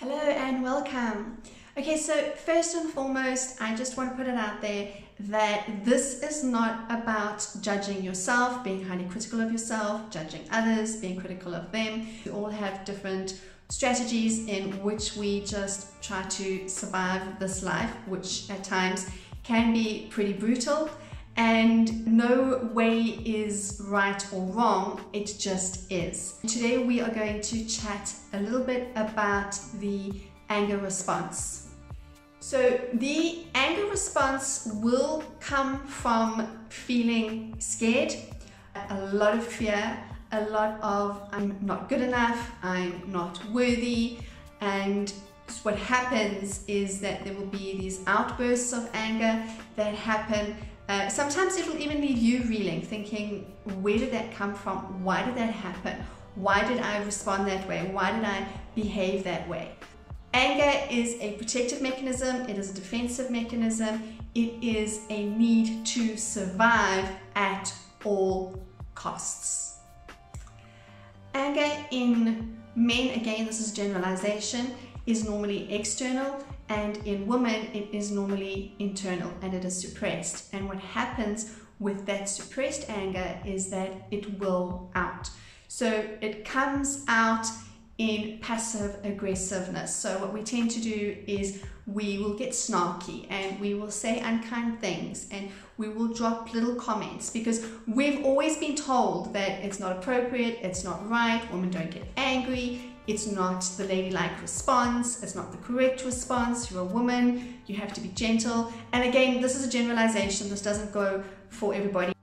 Hello and welcome. Okay, so first and foremost, I just want to put it out there that this is not about judging yourself, being highly critical of yourself, judging others, being critical of them. We all have different strategies in which we just try to survive this life, which at times can be pretty brutal. And no way is right or wrong, it just is. Today we are going to chat a little bit about the anger response. So the anger response will come from feeling scared, a lot of fear, a lot of I'm not good enough, I'm not worthy, and what happens is that there will be these outbursts of anger that happen. Sometimes it will even leave you reeling, thinking, where did that come from? Why did that happen? Why did I respond that way? Why did I behave that way? Anger is a protective mechanism, it is a defensive mechanism, it is a need to survive at all costs. Anger in men, again this is generalization, is normally external, and in women it is normally internal and it is suppressed. And what happens with that suppressed anger is that it will out. So it comes out in passive aggressiveness. So what we tend to do is we will get snarky and we will say unkind things and we will drop little comments because we've always been told that it's not appropriate, it's not right, women don't get angry, it's not the ladylike response, it's not the correct response, you're a woman, you have to be gentle. And again, this is a generalization, this doesn't go for everybody.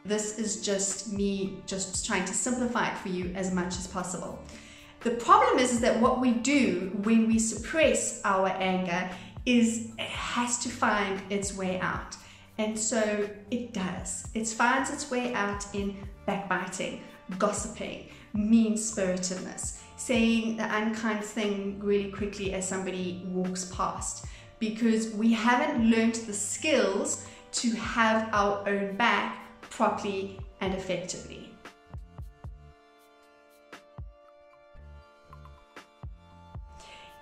This is just me just trying to simplify it for you as much as possible. The problem is that what we do when we suppress our anger is it has to find its way out. And so it does. It finds its way out in backbiting, gossiping, mean-spiritedness, saying the unkind thing really quickly as somebody walks past, because we haven't learned the skills to have our own back properly and effectively.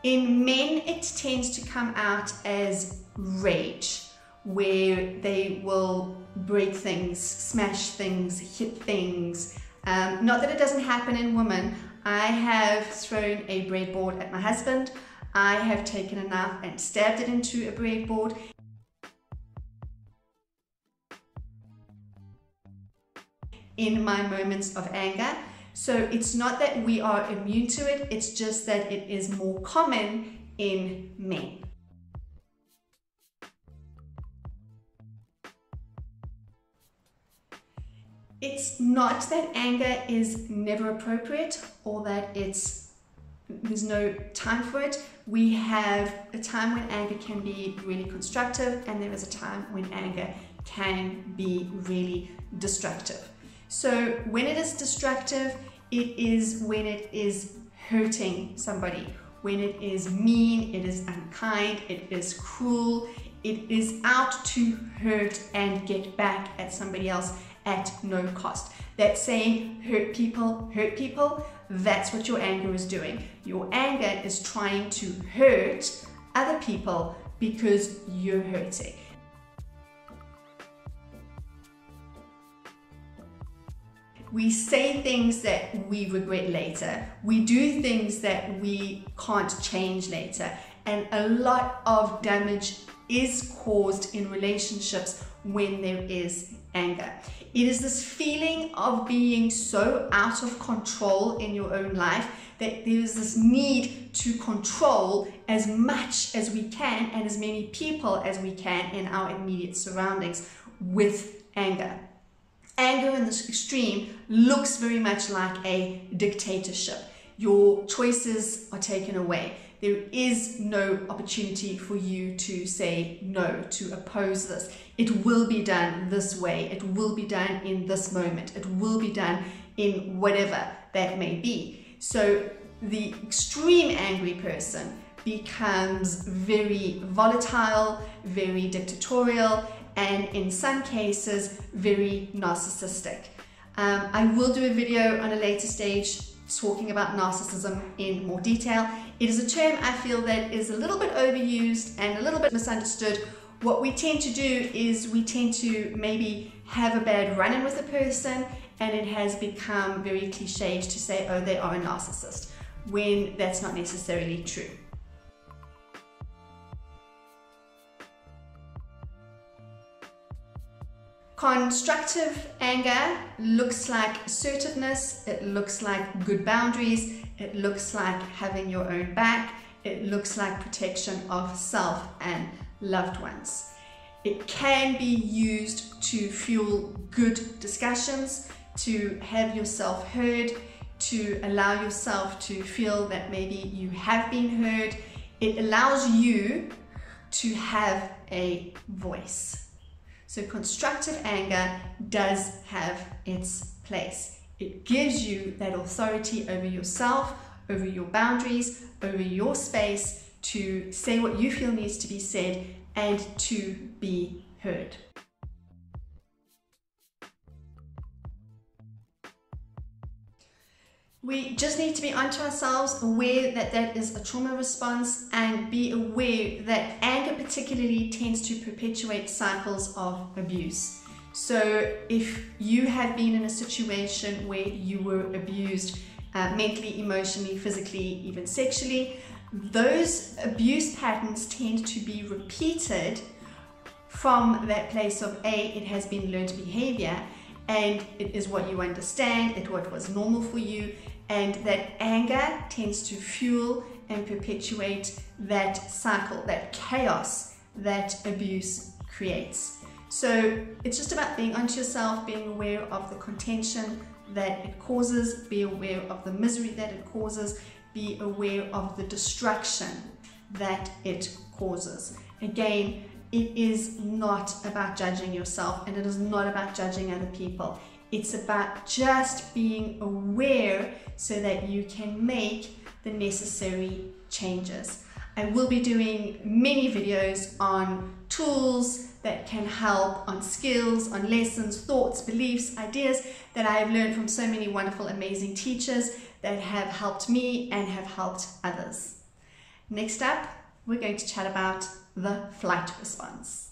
In men, it tends to come out as rage, where they will break things, smash things, hit things. Not that it doesn't happen in women. I have thrown a breadboard at my husband. I have taken a knife and stabbed it into a breadboard. In my moments of anger. So it's not that we are immune to it, it's just that it is more common in men. It's not that anger is never appropriate or that there's no time for it. We have a time when anger can be really constructive and there is a time when anger can be really destructive. So when it is destructive, it is when it is hurting somebody, when it is mean, it is unkind, it is cruel, it is out to hurt and get back at somebody else at no cost. That saying, hurt people, that's what your anger is doing. Your anger is trying to hurt other people because you're hurting. We say things that we regret later. We do things that we can't change later. And a lot of damage is caused in relationships when there is anger. It is this feeling of being so out of control in your own life that there is this need to control as much as we can and as many people as we can in our immediate surroundings with anger. Anger in this extreme looks very much like a dictatorship. Your choices are taken away. There is no opportunity for you to say no, to oppose this. It will be done this way. It will be done in this moment. It will be done in whatever that may be. So the extreme angry person becomes very volatile, very dictatorial, and in some cases very narcissistic. I will do a video on a later stage talking about narcissism in more detail. It is a term I feel that is a little bit overused and a little bit misunderstood. What we tend to do is we tend to maybe have a bad run-in with a person, and it has become very cliched to say, oh, they are a narcissist, when that's not necessarily true. Constructive anger looks like assertiveness, it looks like good boundaries, it looks like having your own back, it looks like protection of self and loved ones. It can be used to fuel good discussions, to have yourself heard, to allow yourself to feel that maybe you have been heard. It allows you to have a voice. So constructive anger does have its place. It gives you that authority over yourself, over your boundaries, over your space to say what you feel needs to be said and to be heard. We just need to be onto ourselves, aware that that is a trauma response, and be aware that anger particularly tends to perpetuate cycles of abuse. So if you have been in a situation where you were abused mentally, emotionally, physically, even sexually, those abuse patterns tend to be repeated from that place of it has been learned behavior, and it is what you understand, it what was normal for you, and that anger tends to fuel and perpetuate that cycle, that chaos that abuse creates. So it's just about being onto yourself, being aware of the contention that it causes, be aware of the misery that it causes, be aware of the destruction that it causes. Again, it is not about judging yourself, and it is not about judging other people. It's about just being aware so that you can make the necessary changes. I will be doing many videos on tools that can help, on skills, on lessons, thoughts, beliefs, ideas that I have learned from so many wonderful, amazing teachers that have helped me and have helped others. Next up, we're going to chat about the flight response.